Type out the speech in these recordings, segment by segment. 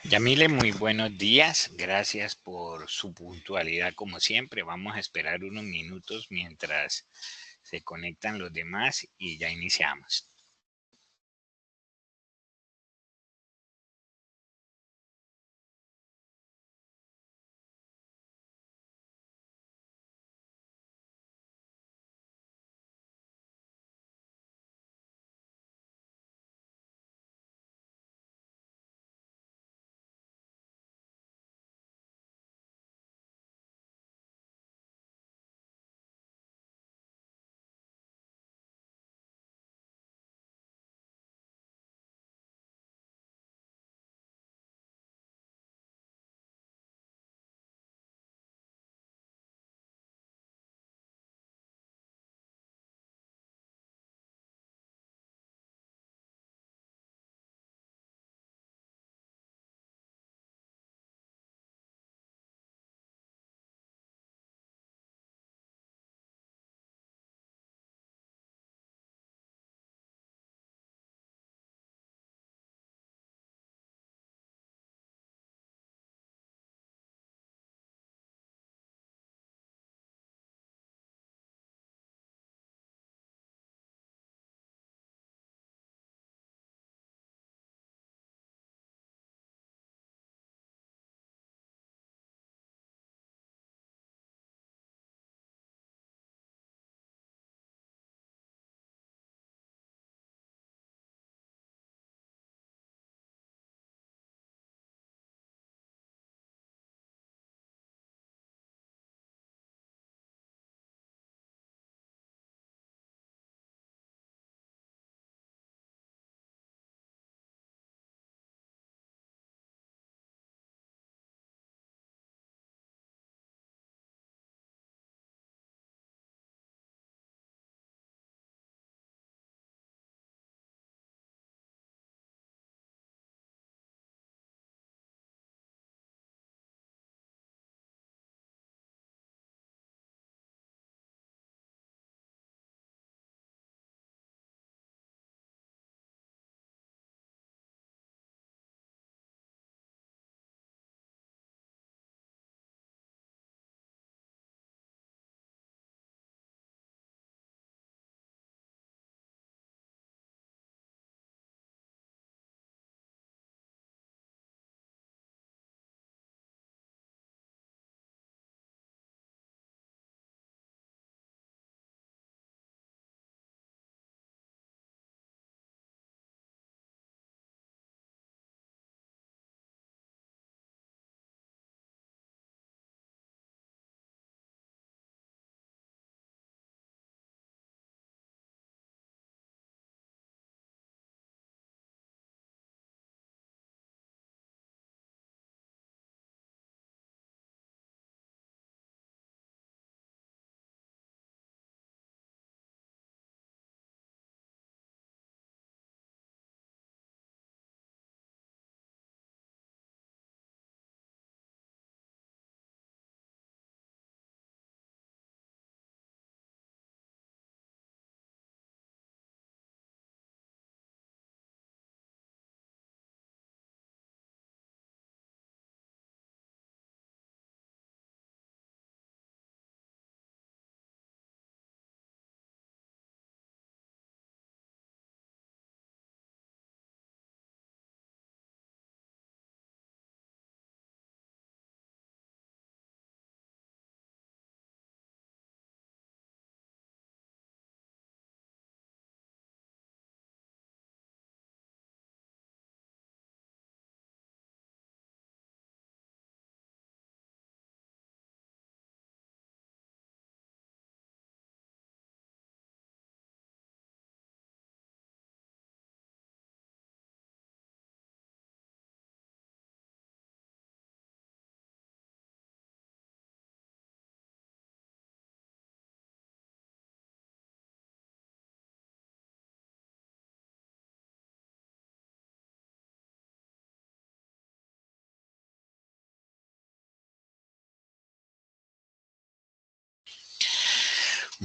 Yamile, muy buenos días. Gracias por su puntualidad como siempre. Vamos a esperar unos minutos mientras se conectan los demás y ya iniciamos.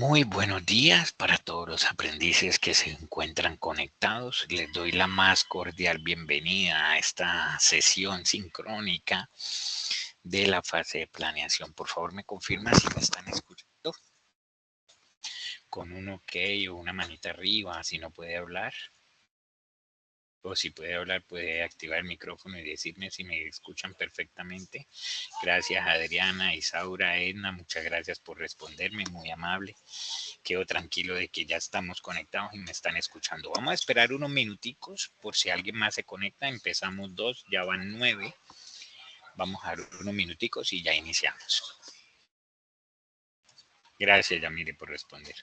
Muy buenos días para todos los aprendices que se encuentran conectados. Les doy la más cordial bienvenida a esta sesión sincrónica de la fase de planeación. Por favor, me confirman si me están escuchando con un ok o una manita arriba, si no puede hablar. O si puede hablar, puede activar el micrófono y decirme si me escuchan perfectamente. Gracias, Adriana, Isaura, Edna, muchas gracias por responderme, muy amable. Quedo tranquilo de que ya estamos conectados y me están escuchando. Vamos a esperar unos minuticos por si alguien más se conecta. Empezamos 2, ya van 9. Vamos a dar unos minuticos y ya iniciamos. Gracias, Yamile, por responder.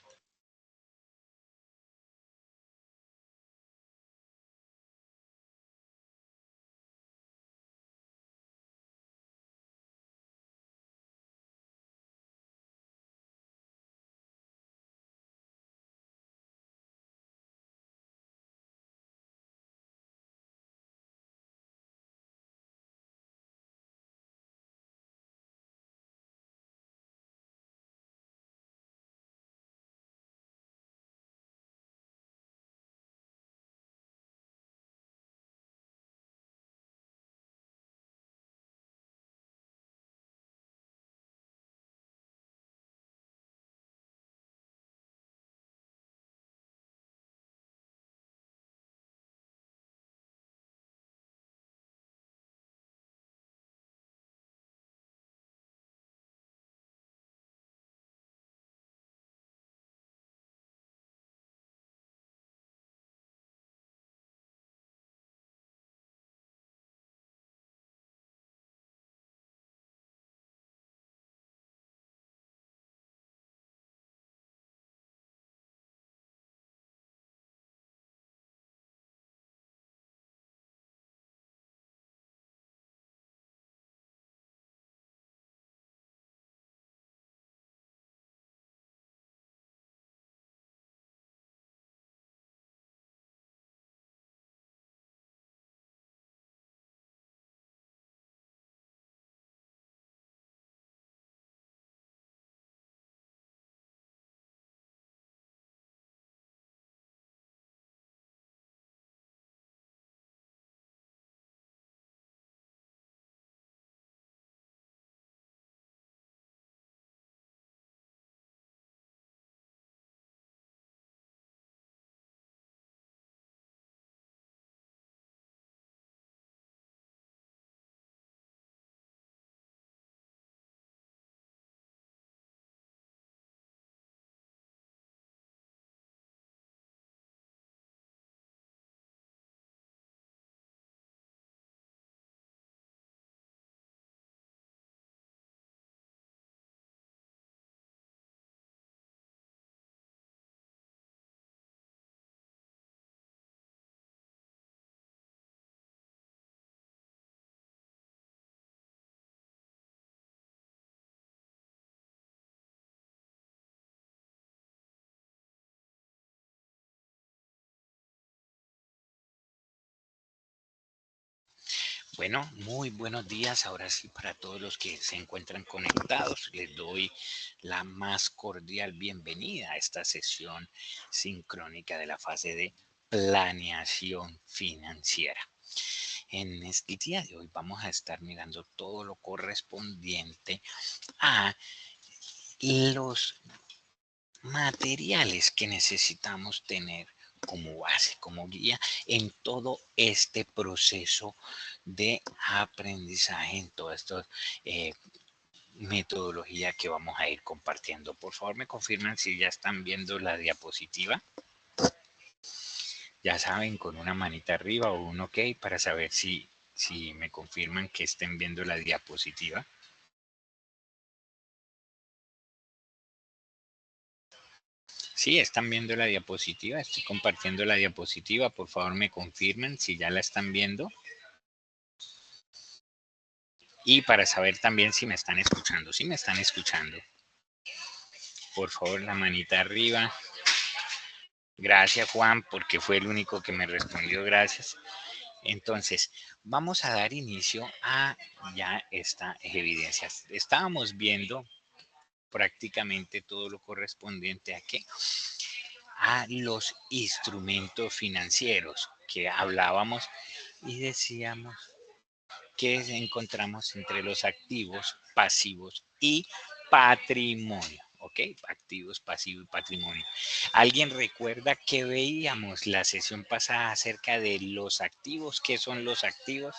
Bueno, muy buenos días. Ahora sí, para todos los que se encuentran conectados, les doy la más cordial bienvenida a esta sesión sincrónica de la fase de planeación financiera. En este día de hoy vamos a estar mirando todo lo correspondiente a los materiales que necesitamos tener como base, como guía en todo este proceso de aprendizaje, en toda esta metodología que vamos a ir compartiendo. Por favor, me confirman si ya están viendo la diapositiva. Ya saben, con una manita arriba o un ok para saber si me confirman que estén viendo la diapositiva. Sí, están viendo la diapositiva. Estoy compartiendo la diapositiva. Por favor, me confirman si ya la están viendo. Y para saber también si me están escuchando. Si me están escuchando. Por favor, la manita arriba. Gracias, Juan, porque fue el único que me respondió. Gracias. Entonces, vamos a dar inicio a ya esta evidencia. Estábamos viendo prácticamente todo lo correspondiente a qué, a los instrumentos financieros que hablábamos y decíamos que encontramos entre los activos, pasivos y patrimonio. ¿Ok? Activos, pasivos y patrimonio. ¿Alguien recuerda que veíamos la sesión pasada acerca de los activos? ¿Qué son los activos?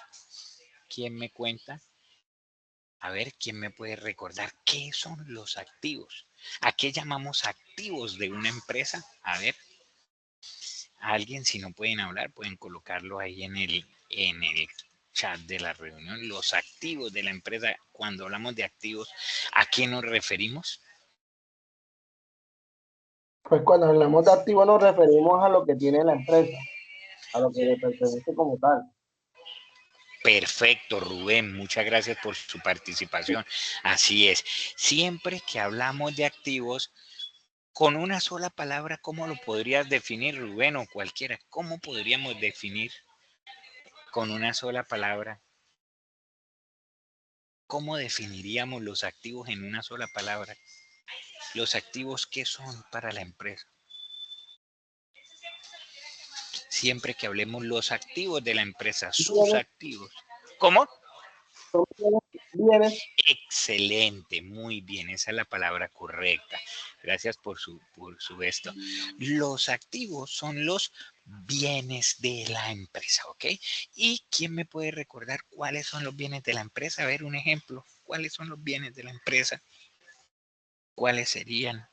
¿Quién me cuenta? A ver, ¿quién me puede recordar qué son los activos? ¿A qué llamamos activos de una empresa? A ver, alguien, si no pueden hablar, pueden colocarlo ahí en el chat de la reunión. Los activos de la empresa, cuando hablamos de activos, ¿a qué nos referimos? Pues cuando hablamos de activo nos referimos a lo que tiene la empresa, a lo que le pertenece como tal. Perfecto, Rubén, muchas gracias por su participación. Así es, siempre que hablamos de activos, con una sola palabra, ¿cómo lo podrías definir, Rubén, o cualquiera? ¿Cómo podríamos definir con una sola palabra? ¿Cómo definiríamos los activos en una sola palabra? Los activos, ¿qué son para la empresa? Siempre que hablemos los activos de la empresa, sus Bienes, activos. ¿Cómo? son bienes. Excelente, muy bien, esa es la palabra correcta. Gracias por su esto. Los activos son los bienes de la empresa, ¿ok? ¿Y quién me puede recordar cuáles son los bienes de la empresa? A ver, un ejemplo. ¿Cuáles son los bienes de la empresa? ¿Cuáles serían?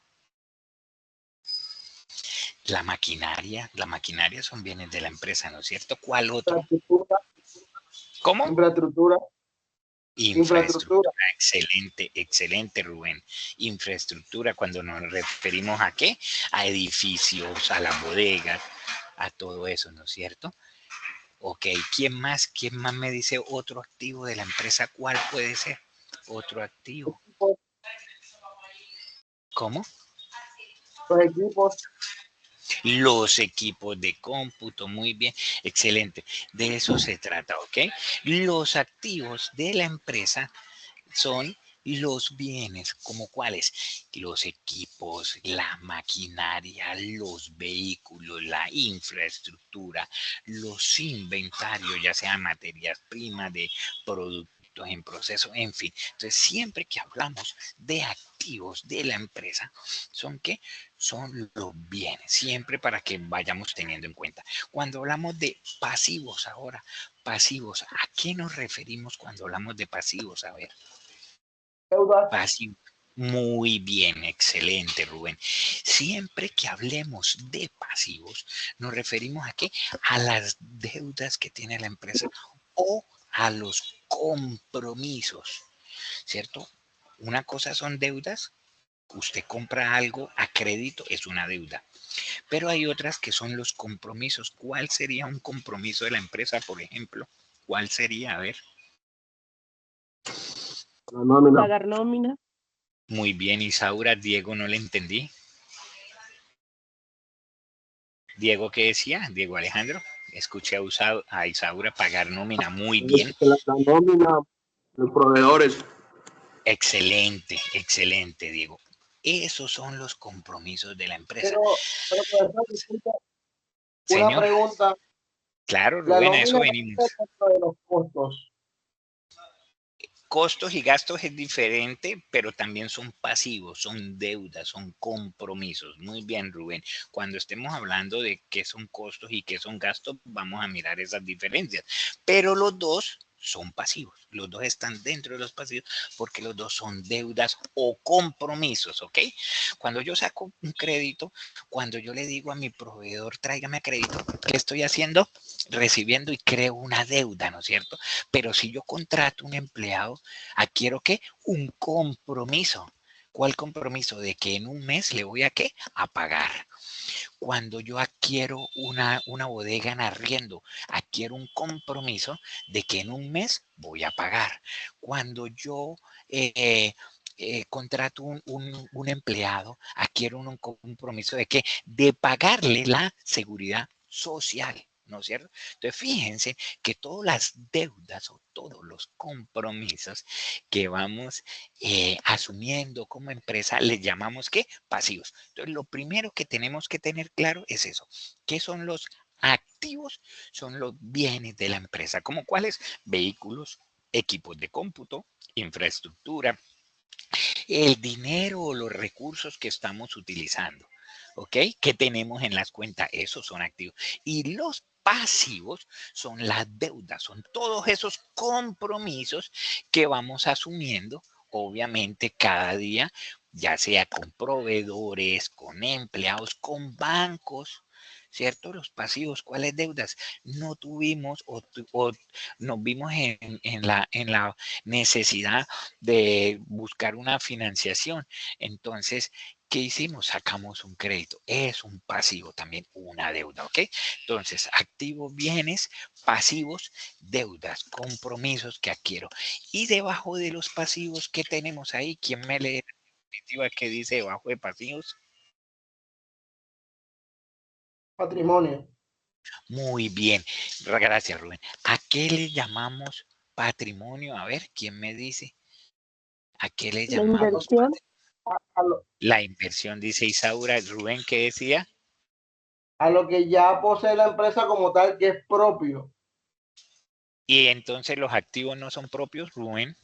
La maquinaria son bienes de la empresa, ¿no es cierto? ¿Cuál otro? Infraestructura, ¿Cómo? infraestructura, Infraestructura, infraestructura. excelente, excelente, Rubén. Infraestructura, cuando nos referimos a qué? A edificios, a las bodegas, a todo eso, ¿no es cierto? Ok, ¿quién más? ¿Quién más me dice otro activo de la empresa? ¿Cuál puede ser? Otro activo. Equipos, ¿Cómo? los equipos, Los equipos de cómputo, muy bien, excelente. De eso se trata, ¿ok? Los activos de la empresa son los bienes, como cuáles, los equipos, la maquinaria, los vehículos, la infraestructura, los inventarios, ya sean materias primas, de productos en proceso, en fin. Entonces, siempre que hablamos de activos de la empresa, ¿son qué? Son los bienes, siempre para que vayamos teniendo en cuenta. Cuando hablamos de pasivos ahora, pasivos, ¿a qué nos referimos cuando hablamos de pasivos? A ver. deudas. Pasivo. Muy bien, excelente, Rubén. Siempre que hablemos de pasivos, nos referimos a qué? A las deudas que tiene la empresa o a los compromisos, ¿cierto? Una cosa son deudas, usted compra algo a crédito, es una deuda, pero hay otras que son los compromisos. ¿Cuál sería un compromiso de la empresa, por ejemplo? ¿Cuál sería? A ver. La nómina. Pagar nómina. Muy bien, Isaura. Diego, no le entendí. Diego, ¿qué decía? Diego Alejandro. Escuché a Isaura pagar nómina. Muy bien. La nómina, los proveedores. Excelente, excelente, Diego. Esos son los compromisos de la empresa. Pero profesor, disculpa, una Señor, pregunta. claro, La Rubén, a eso nómina no venimos. está dentro de los costos. Costos y gastos es diferente, pero también son pasivos, son deudas, son compromisos. Muy bien, Rubén. Cuando estemos hablando de qué son costos y qué son gastos, vamos a mirar esas diferencias. Pero los dos son pasivos. Los dos están dentro de los pasivos porque los dos son deudas o compromisos, ¿ok? Cuando yo saco un crédito, cuando yo le digo a mi proveedor, tráigame crédito, ¿qué estoy haciendo? Recibiendo y creo una deuda, ¿no es cierto? Pero si yo contrato un empleado, adquiero ¿qué? Un compromiso. ¿Cuál compromiso? De que en un mes le voy a ¿qué? A pagar. Cuando yo adquiero una bodega en arriendo, adquiero un compromiso de que en un mes voy a pagar. Cuando yo contrato un empleado, adquiero un compromiso de que de pagarle la seguridad social. ¿no es cierto? Entonces, fíjense que todas las deudas o todos los compromisos que vamos asumiendo como empresa, les llamamos, ¿qué? Pasivos. Entonces, lo primero que tenemos que tener claro es eso. ¿Qué son los activos? Son los bienes de la empresa, como cuáles: vehículos, equipos de cómputo, infraestructura, el dinero o los recursos que estamos utilizando, ¿ok? Que tenemos en las cuentas, esos son activos. Y los pasivos son las deudas, son todos esos compromisos que vamos asumiendo, obviamente, cada día, ya sea con proveedores, con empleados, con bancos, ¿cierto? Los pasivos, ¿cuáles deudas? No tuvimos o nos vimos en la necesidad de buscar una financiación. Entonces, ¿qué hicimos? Sacamos un crédito. Es un pasivo también, una deuda, ¿ok? Entonces, activos, bienes, pasivos, deudas, compromisos que adquiero. Y debajo de los pasivos, ¿qué tenemos ahí? ¿Quién me lee la diapositiva que dice debajo de pasivos? Patrimonio. Muy bien. Gracias, Rubén. ¿A qué le llamamos patrimonio? A ver, ¿quién me dice? ¿A qué le La llamamos inversión, patrimonio? A lo, La inversión, dice Isaura. Rubén, ¿qué decía? a lo que ya posee la empresa como tal, que es propio. Y entonces los activos no son propios, Rubén.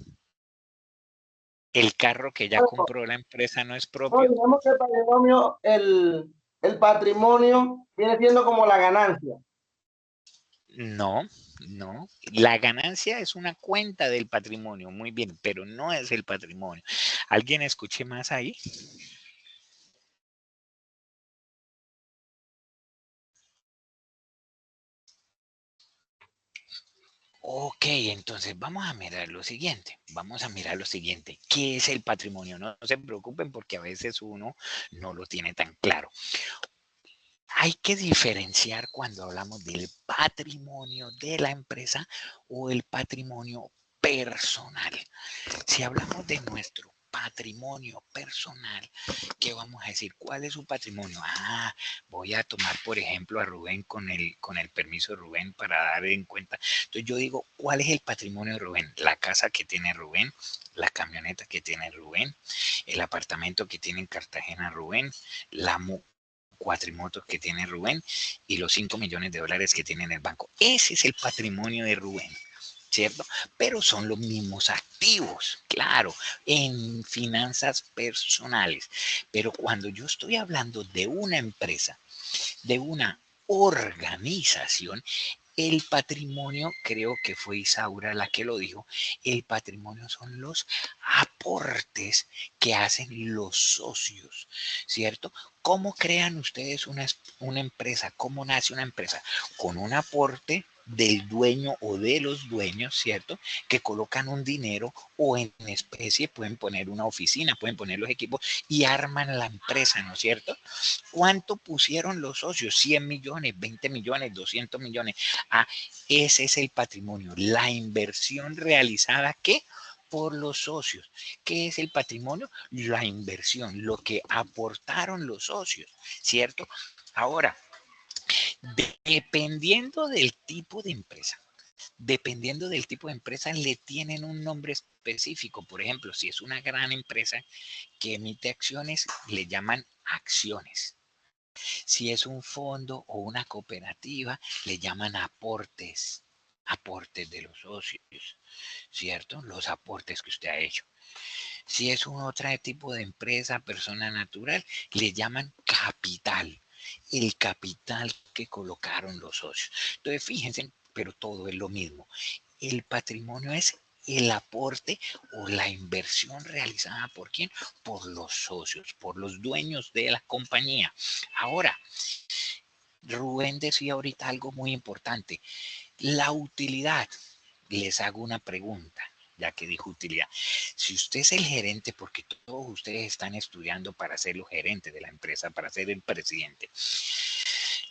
El carro que ya Bueno, compró la empresa no es no, propio. digamos que el patrimonio, el patrimonio viene siendo como la ganancia. No, no. La ganancia es una cuenta del patrimonio, muy bien, pero no es el patrimonio. ¿Alguien escuche más ahí? Ok, entonces vamos a mirar lo siguiente. Vamos a mirar lo siguiente. ¿Qué es el patrimonio? No se preocupen porque a veces uno no lo tiene tan claro. Hay que diferenciar cuando hablamos del patrimonio de la empresa o el patrimonio personal. Si hablamos de nuestro patrimonio personal, ¿qué vamos a decir? ¿Cuál es su patrimonio? Voy a tomar, por ejemplo, a Rubén con el permiso de Rubén para dar en cuenta. Entonces yo digo, ¿cuál es el patrimonio de Rubén? La casa que tiene Rubén, la camioneta que tiene Rubén, el apartamento que tiene en Cartagena Rubén, la cuatrimotos que tiene Rubén y los 5 millones de dólares que tiene en el banco. Ese es el patrimonio de Rubén, ¿cierto? Pero son los mismos activos, claro, en finanzas personales. Pero cuando yo estoy hablando de una empresa, de una organización, el patrimonio, creo que fue Isaura la que lo dijo, el patrimonio son los aportes que hacen los socios, ¿cierto? ¿Cómo crean ustedes una empresa? ¿Cómo nace una empresa? Con un aporte del dueño o de los dueños, ¿cierto? Que colocan un dinero o en especie pueden poner una oficina, pueden poner los equipos y arman la empresa, ¿no es cierto? ¿Cuánto pusieron los socios? 100 millones, 20 millones, 200 millones. Ese es el patrimonio, la inversión realizada, ¿qué? Por los socios. ¿Qué es el patrimonio? La inversión, lo que aportaron los socios, ¿cierto? Ahora, dependiendo del tipo de empresa, le tienen un nombre específico. Por ejemplo, si es una gran empresa que emite acciones, le llaman acciones. Si es un fondo o una cooperativa, le llaman aportes, aportes de los socios, ¿cierto? Los aportes que usted ha hecho. Si es un otro tipo de empresa, persona natural, le llaman capital, el capital que colocaron los socios. Entonces, fíjense, pero todo es lo mismo. El patrimonio es el aporte o la inversión realizada por quién? Por los socios, por los dueños de la compañía. Ahora, Rubén decía ahorita algo muy importante, la utilidad. Les hago una pregunta, ya que dijo utilidad. Si usted es el gerente, porque todos ustedes están estudiando para ser los gerentes de la empresa, para ser el presidente,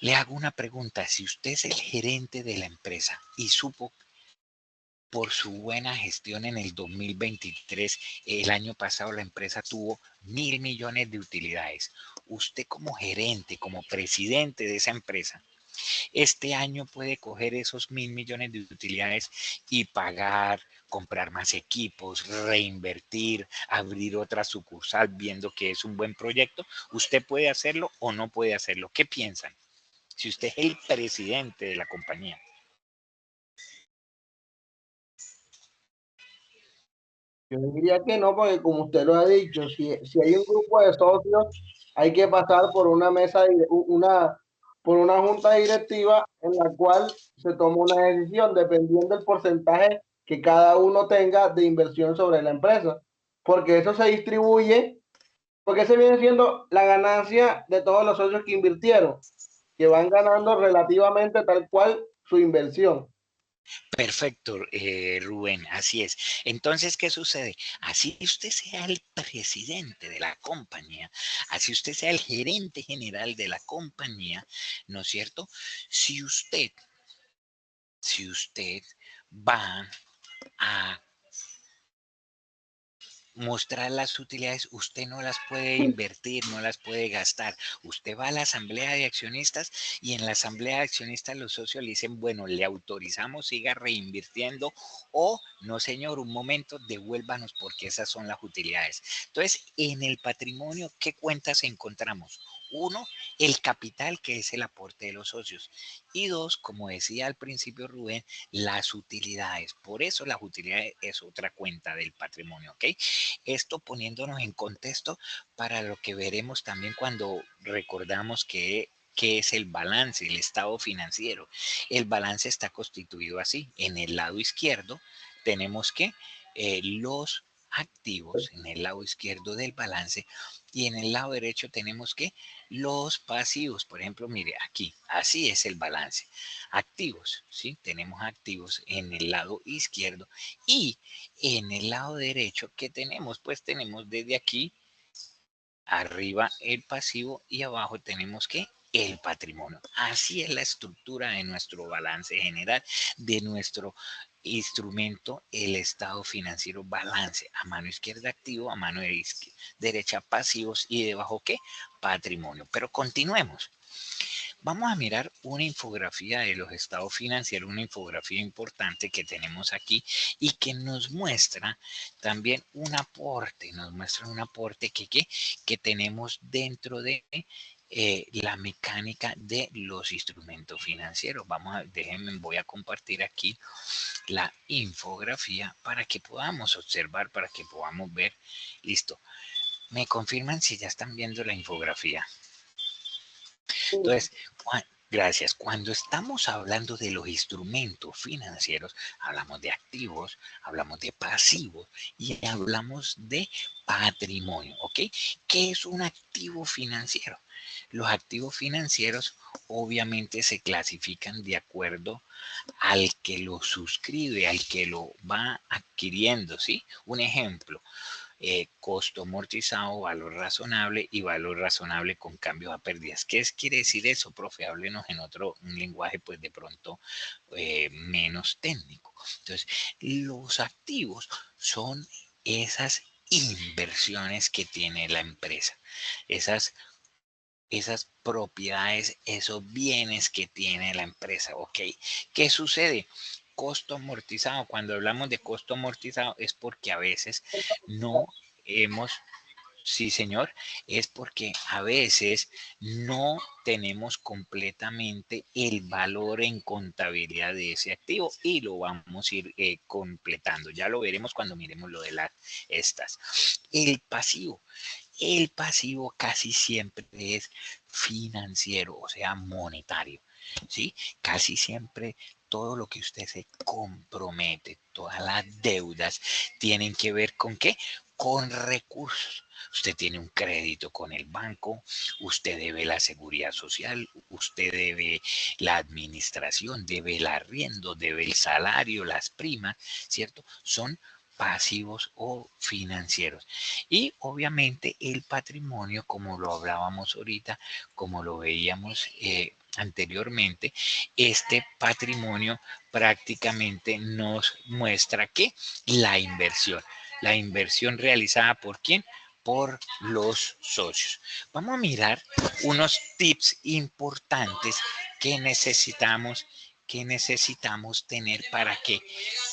le hago una pregunta. Si usted es el gerente de la empresa y supo por su buena gestión en el 2023, el año pasado la empresa tuvo 1.000 millones de utilidades. Usted como gerente, como presidente de esa empresa, Este año puede coger esos 1.000 millones de utilidades y pagar, comprar más equipos, reinvertir, abrir otra sucursal viendo que es un buen proyecto. Usted puede hacerlo o no puede hacerlo. ¿Qué piensan? Si usted es el presidente de la compañía. Yo diría que no, porque como usted lo ha dicho, si hay un grupo de socios, hay que pasar por una mesa, por una junta directiva en la cual se toma una decisión dependiendo del porcentaje que cada uno tenga de inversión sobre la empresa, porque eso se distribuye, porque se viene siendo la ganancia de todos los socios que invirtieron, que van ganando relativamente tal cual su inversión. Perfecto, Rubén, así es. Entonces, ¿qué sucede? Así usted sea el presidente de la compañía, así usted sea el gerente general de la compañía, ¿no es cierto? Si usted, si usted va a mostrar las utilidades, usted no las puede invertir, no las puede gastar. Usted va a la asamblea de accionistas y en la asamblea de accionistas los socios le dicen, bueno, le autorizamos, siga reinvirtiendo o no, señor, un momento, devuélvanos porque esas son las utilidades. Entonces, en el patrimonio, ¿qué cuentas encontramos? Uno, el capital, que es el aporte de los socios. Y dos, como decía al principio Rubén, las utilidades. Por eso las utilidades es otra cuenta del patrimonio, ¿ok? Esto poniéndonos en contexto para lo que veremos también cuando recordamos que es el balance, el estado financiero. El balance está constituido así. En el lado izquierdo tenemos que los activos, en el lado izquierdo del balance, y en el lado derecho tenemos que los pasivos. Por ejemplo, mire aquí, así es el balance. Activos, ¿sí? Tenemos activos en el lado izquierdo y en el lado derecho, ¿qué tenemos? Pues tenemos desde aquí arriba el pasivo y abajo tenemos que el patrimonio. Así es la estructura de nuestro balance general, de nuestro instrumento, el estado financiero balance. A mano izquierda activo, a mano derecha pasivos y debajo qué? Patrimonio. Pero continuemos. Vamos a mirar una infografía de los estados financieros, una infografía importante que tenemos aquí y que nos muestra también un aporte que tenemos dentro de la mecánica de los instrumentos financieros. Déjenme, voy a compartir aquí la infografía para que podamos observar, para que podamos ver. Listo. ¿Me confirman si ya están viendo la infografía? Entonces, gracias. Cuando estamos hablando de los instrumentos financieros, hablamos de activos, hablamos de pasivos y hablamos de patrimonio, ¿ok? ¿Qué es un activo financiero? Los activos financieros obviamente se clasifican de acuerdo al que lo suscribe, al que lo va adquiriendo, ¿sí? Un ejemplo, costo amortizado, valor razonable y valor razonable con cambios a pérdidas. Quiere decir eso, profe? Háblenos en un lenguaje pues de pronto menos técnico. Entonces, los activos son esas inversiones que tiene la empresa, esas propiedades, esos bienes que tiene la empresa, ¿ok? ¿Qué sucede? Costo amortizado. Cuando hablamos de costo amortizado es porque a veces no hemos, sí señor, es porque a veces no tenemos completamente el valor en contabilidad de ese activo y lo vamos a ir completando. Ya lo veremos cuando miremos lo de estas. El pasivo. El pasivo casi siempre es financiero, o sea, monetario, ¿sí? Casi siempre todo lo que usted se compromete, todas las deudas tienen que ver con qué? Con recursos. Usted tiene un crédito con el banco, usted debe la seguridad social, usted debe la administración, debe el arriendo, debe el salario, las primas, ¿cierto? Son pasivos o financieros. Y obviamente el patrimonio, como lo hablábamos ahorita, como lo veíamos anteriormente, este patrimonio prácticamente nos muestra que la inversión realizada por quién? Por los socios. Vamos a mirar unos tips importantes ¿Qué necesitamos? ¿Qué necesitamos tener para qué?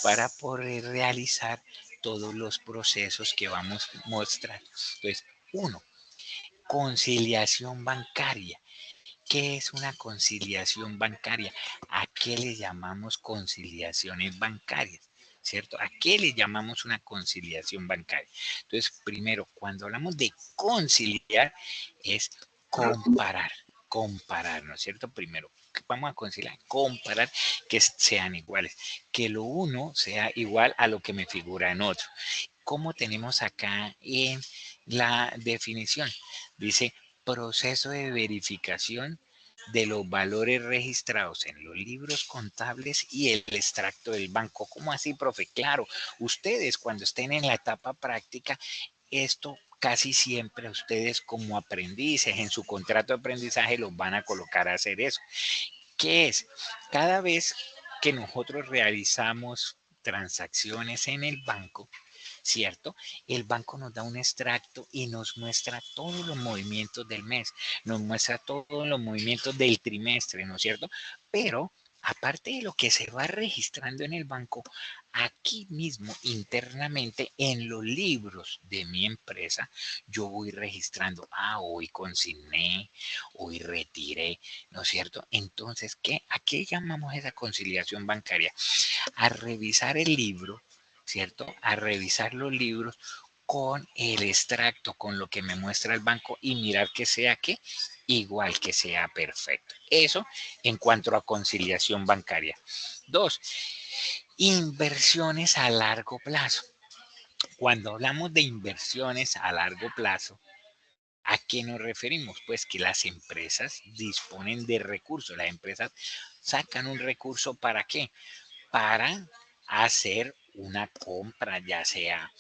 Para poder realizar todos los procesos que vamos a mostrar. Entonces, uno, conciliación bancaria. ¿Qué es una conciliación bancaria? ¿A qué le llamamos conciliaciones bancarias? ¿Cierto? ¿A qué le llamamos una conciliación bancaria? Entonces, primero, cuando hablamos de conciliar, es comparar, ¿no es cierto? Primero, vamos a conciliar, comparar que sean iguales, que lo uno sea igual a lo que me figura en otro. ¿Cómo tenemos acá en la definición? Dice proceso de verificación de los valores registrados en los libros contables y el extracto del banco. ¿Cómo así, profe? Claro, ustedes cuando estén en la etapa práctica, esto casi siempre ustedes como aprendices en su contrato de aprendizaje los van a colocar a hacer eso. ¿Qué es? Cada vez que nosotros realizamos transacciones en el banco, ¿cierto? El banco nos da un extracto y nos muestra todos los movimientos del mes, nos muestra todos los movimientos del trimestre, ¿no es cierto? Pero aparte de lo que se va registrando en el banco, aquí mismo internamente en los libros de mi empresa, yo voy registrando, hoy consigné, hoy retiré, ¿no es cierto? Entonces, ¿a qué llamamos esa conciliación bancaria? A revisar el libro, ¿cierto? A revisar los libros con el extracto, con lo que me muestra el banco y mirar que sea que igual, que sea perfecto. Eso en cuanto a conciliación bancaria. Dos, inversiones a largo plazo. Cuando hablamos de inversiones a largo plazo, ¿a qué nos referimos? Pues que las empresas disponen de recursos. Las empresas sacan un recurso ¿para qué? Para hacer una compra, ya sea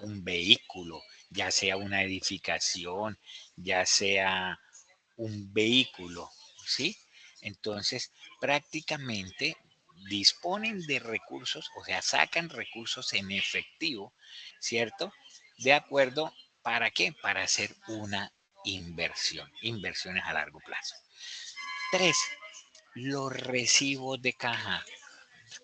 un vehículo, ya sea una edificación, ya sea un vehículo, ¿sí? Entonces, prácticamente disponen de recursos, o sea, sacan recursos en efectivo, ¿cierto? De acuerdo, ¿para qué? Para hacer una inversión, inversiones a largo plazo. Tres, los recibos de caja.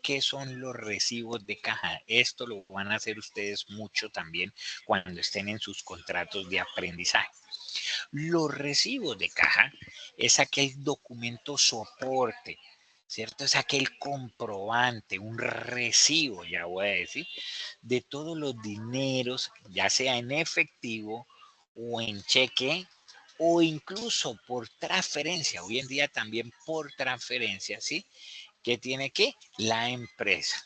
¿Qué son los recibos de caja? Esto lo van a hacer ustedes mucho también cuando estén en sus contratos de aprendizaje. Los recibos de caja es aquel documento soporte, ¿cierto? Es aquel comprobante, un recibo, ya voy a decir, de todos los dineros, ya sea en efectivo o en cheque o incluso por transferencia. Hoy en día también por transferencia, ¿sí? ¿Qué tiene que? La empresa.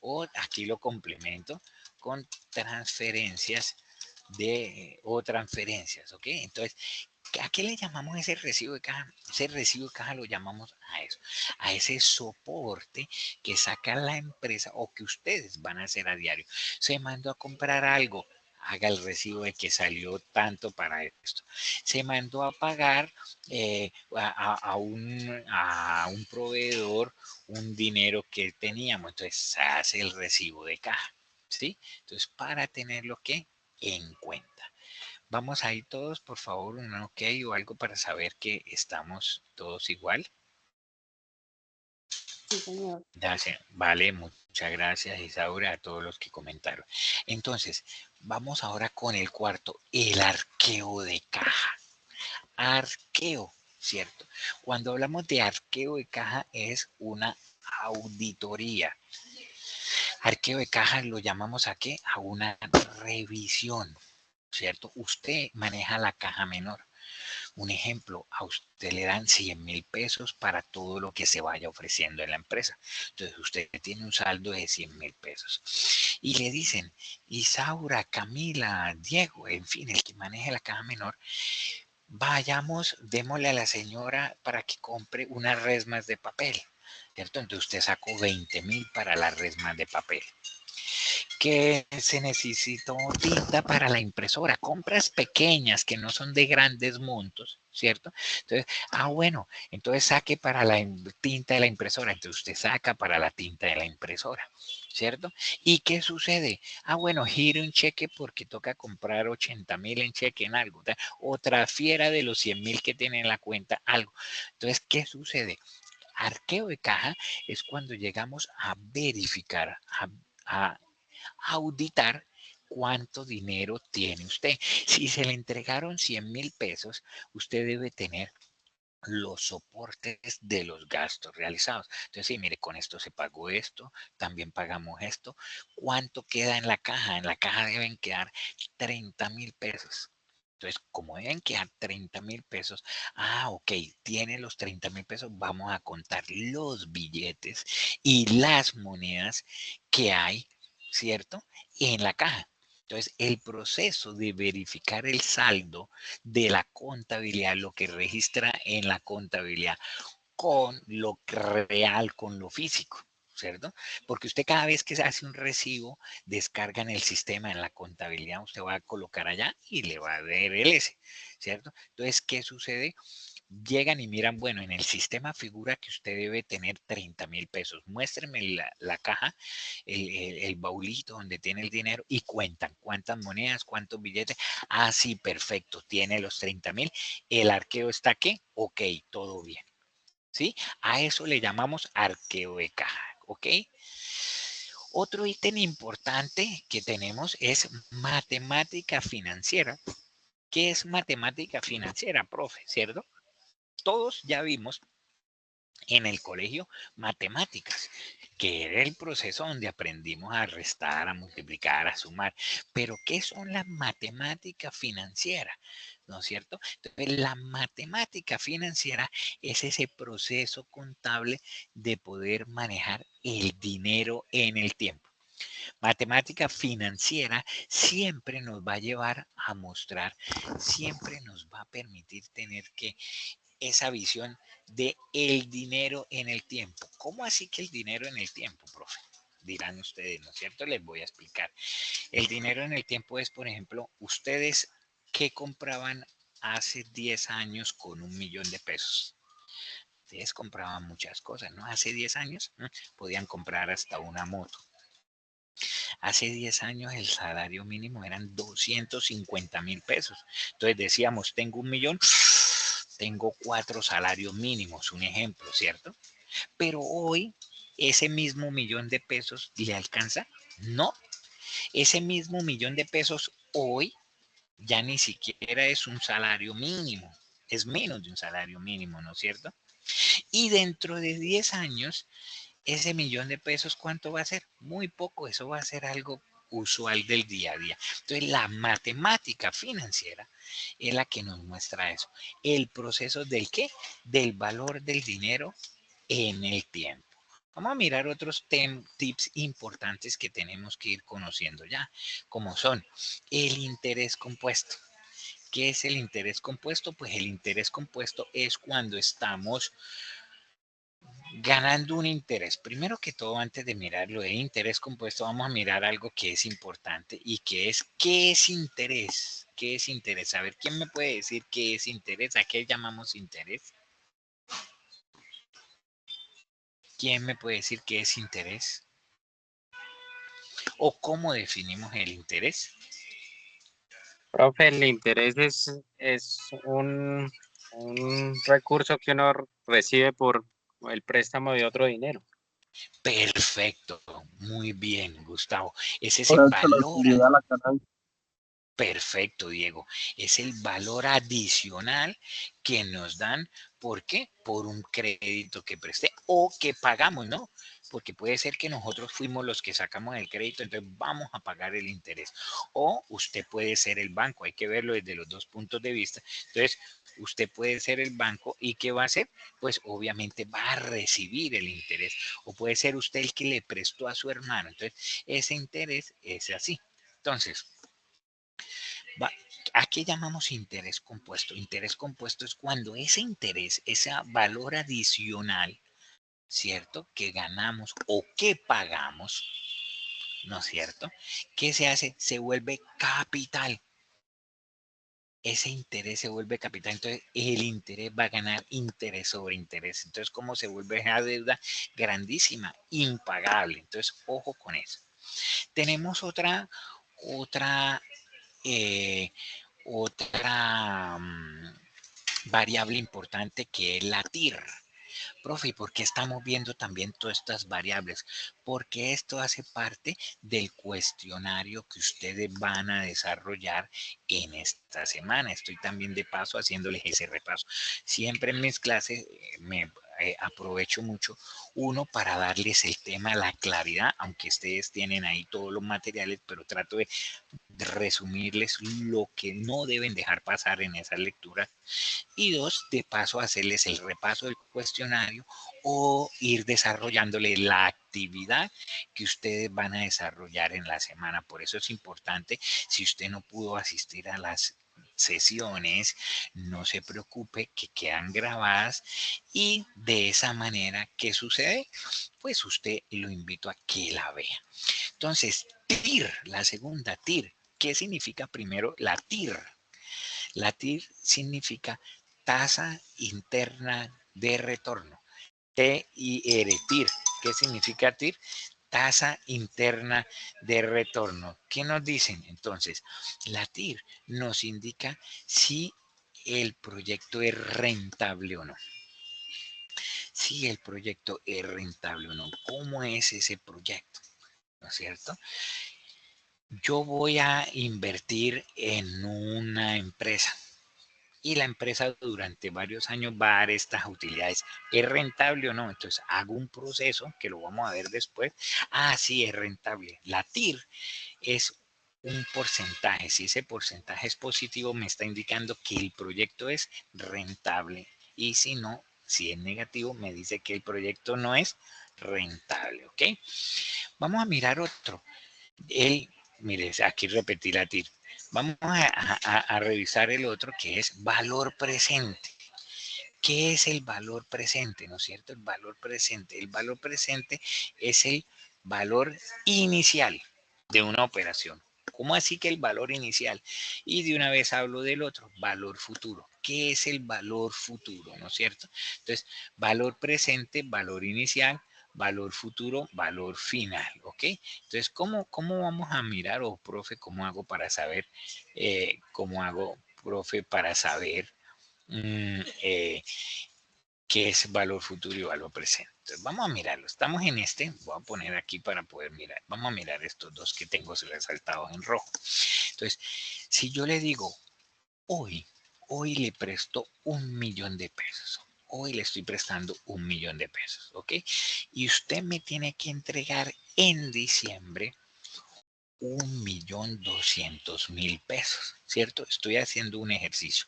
O aquí lo complemento con transferencias o transferencias, ¿ok? Entonces, ¿a qué le llamamos ese recibo de caja? Ese recibo de caja lo llamamos a eso, a ese soporte que saca la empresa o que ustedes van a hacer a diario. Se mandó a comprar algo, haga el recibo de que salió tanto para esto. Se mandó a pagar a un proveedor un dinero que teníamos, entonces se hace el recibo de caja, ¿sí? Entonces, para tenerlo que en cuenta. Vamos a ir todos, por favor, un ok o algo para saber que estamos todos igual. Sí, señor. Gracias. Vale, muchas gracias, Isaura, a todos los que comentaron. Entonces, vamos ahora con el cuarto, el arqueo de caja. Arqueo, ¿cierto? Cuando hablamos de arqueo de caja es una auditoría. Arqueo de caja lo llamamos a qué? A una revisión, ¿cierto? Usted maneja la caja menor. Un ejemplo, a usted le dan 100,000 pesos para todo lo que se vaya ofreciendo en la empresa. Entonces usted tiene un saldo de 100,000 pesos. Y le dicen, Isaura, Camila, Diego, en fin, el que maneje la caja menor, vayamos, démosle a la señora para que compre unas resmas de papel. ¿Cierto? Entonces usted sacó 20,000 para las resmas de papel. Que se necesitó tinta para la impresora, compras pequeñas que no son de grandes montos, ¿cierto? Entonces, bueno, entonces saque para la tinta de la impresora, entonces usted saca para la tinta de la impresora, ¿cierto? ¿Y qué sucede? Bueno, gire un cheque porque toca comprar 80,000 en cheque en algo, o transfiera de los 100,000 que tiene en la cuenta algo. Entonces, ¿qué sucede? Arqueo de caja es cuando llegamos a verificar, a auditar cuánto dinero tiene usted. Si se le entregaron 100,000 pesos, usted debe tener los soportes de los gastos realizados. Entonces, sí, mire, con esto se pagó esto, también pagamos esto. ¿Cuánto queda en la caja? En la caja deben quedar 30,000 pesos. Entonces, como deben quedar 30,000 pesos, ok, tiene los 30,000 pesos, vamos a contar los billetes y las monedas que hay, ¿cierto? En la caja. Entonces, el proceso de verificar el saldo de la contabilidad, lo que registra en la contabilidad, con lo real, con lo físico, ¿cierto? Porque usted cada vez que se hace un recibo, descarga en el sistema, en la contabilidad, usted va a colocar allá y le va a ver el S, ¿cierto? Entonces, ¿qué sucede? Llegan y miran, bueno, en el sistema figura que usted debe tener 30,000 pesos. Muéstrenme la caja, el baulito donde tiene el dinero y cuentan cuántas monedas, cuántos billetes. Ah, sí, perfecto, tiene los 30,000. El arqueo está aquí, ok, todo bien. ¿Sí? A eso le llamamos arqueo de caja, ¿ok? Otro ítem importante que tenemos es matemática financiera. ¿Qué es matemática financiera, profe? ¿Cierto? Todos ya vimos en el colegio matemáticas, que era el proceso donde aprendimos a restar, a multiplicar, a sumar. Pero, ¿qué son las matemáticas financieras? ¿No es cierto? Entonces, la matemática financiera es ese proceso contable de poder manejar el dinero en el tiempo. Matemática financiera siempre nos va a llevar a mostrar, siempre nos va a permitir tener que esa visión de el dinero en el tiempo. ¿Cómo así que el dinero en el tiempo, profe? Dirán ustedes, ¿no es cierto? Les voy a explicar. El dinero en el tiempo es, por ejemplo, ustedes que compraban hace 10 años con 1,000,000 de pesos. Ustedes compraban muchas cosas, ¿no? Hace 10 años podían comprar hasta una moto. Hace 10 años el salario mínimo eran 250,000 pesos. Entonces decíamos, tengo 1,000,000, tengo 4 salarios mínimos, un ejemplo, ¿cierto? Pero hoy, ¿ese mismo 1,000,000 de pesos le alcanza? No. Ese mismo 1,000,000 de pesos hoy ya ni siquiera es un salario mínimo. Es menos de un salario mínimo, ¿no es cierto? Y dentro de 10 años, ese 1,000,000 de pesos, ¿cuánto va a ser? Muy poco, eso va a ser algo usual del día a día. Entonces, la matemática financiera es la que nos muestra eso. El proceso del qué? Del valor del dinero en el tiempo. Vamos a mirar otros tips importantes que tenemos que ir conociendo ya, como son el interés compuesto. ¿Qué es el interés compuesto? Pues el interés compuesto es cuando estamos ganando un interés. Primero que todo, antes de mirar lo de interés compuesto, vamos a mirar algo que es importante y que es, ¿qué es interés? ¿Qué es interés? A ver, ¿quién me puede decir qué es interés? ¿A qué llamamos interés? ¿Quién me puede decir qué es interés? ¿O cómo definimos el interés? Profe, el interés es un recurso que uno recibe por el préstamo de otro dinero. Perfecto, muy bien, Gustavo. Es ese Por eso la valor. utilidad, la ganancia. Perfecto, Diego. Es el valor adicional que nos dan. ¿Por qué? Por un crédito que presté o que pagamos, ¿no? Porque puede ser que nosotros fuimos los que sacamos el crédito, entonces vamos a pagar el interés. O usted puede ser el banco, hay que verlo desde los dos puntos de vista. Entonces, usted puede ser el banco y ¿qué va a hacer? Pues obviamente va a recibir el interés. O puede ser usted el que le prestó a su hermano. Entonces, ese interés es así. Entonces, ¿a qué llamamos interés compuesto? Interés compuesto es cuando ese interés, ese valor adicional, ¿cierto? Que ganamos o que pagamos, ¿no es cierto? ¿Qué se hace? Se vuelve capital. Ese interés se vuelve capital. Entonces, el interés va a ganar interés sobre interés. Entonces, ¿cómo se vuelve esa deuda grandísima? Impagable. Entonces, ojo con eso. Tenemos otra, eh, otra variable importante que es la TIR. Profe, ¿y por qué estamos viendo también todas estas variables? Porque esto hace parte del cuestionario que ustedes van a desarrollar en esta semana. Estoy también de paso haciéndoles ese repaso. Siempre en mis clases me aprovecho mucho, uno, para darles el tema, la claridad, aunque ustedes tienen ahí todos los materiales, pero trato de resumirles lo que no deben dejar pasar en esa lectura. Y dos, de paso hacerles el repaso del cuestionario o ir desarrollándole la actividad que ustedes van a desarrollar en la semana. Por eso es importante, si usted no pudo asistir a las sesiones, no se preocupe, que quedan grabadas, y de esa manera, ¿qué sucede? Pues usted lo invito a que la vea. Entonces, TIR, la segunda TIR. ¿Qué significa primero la TIR? La TIR significa tasa interna de retorno. TIR, TIR. ¿Qué significa TIR? Tasa interna de retorno. ¿Qué nos dicen? Entonces, la TIR nos indica si el proyecto es rentable o no. Si el proyecto es rentable o no. ¿Cómo es ese proyecto? ¿No es cierto? Yo voy a invertir en una empresa y la empresa durante varios años va a dar estas utilidades. ¿Es rentable o no? Entonces hago un proceso que lo vamos a ver después. Ah, sí, es rentable. La TIR es un porcentaje. Si ese porcentaje es positivo, me está indicando que el proyecto es rentable. Y si no, si es negativo, me dice que el proyecto no es rentable. ¿Ok? Vamos a mirar otro. Mire, aquí repetí la TIR. Vamos a revisar el otro, que es valor presente. ¿Qué es el valor presente? ¿No es cierto? El valor presente. El valor presente es el valor inicial de una operación. ¿Cómo así que el valor inicial? Y de una vez hablo del otro, valor futuro. ¿Qué es el valor futuro? ¿No es cierto? Entonces, valor presente, valor inicial, valor futuro, valor final, ¿ok? Entonces, ¿cómo vamos a mirar, o profe, cómo hago para saber, profe, para saber qué es valor futuro y valor presente? Entonces, vamos a mirarlo. Estamos en este, voy a poner aquí para poder mirar. Vamos a mirar estos dos que tengo resaltados en rojo. Entonces, si yo le digo, hoy le presto 1.000.000 de pesos. Hoy le estoy prestando 1.000.000 de pesos, ¿ok? Y usted me tiene que entregar en diciembre 1.200.000 pesos, ¿cierto? Estoy haciendo un ejercicio.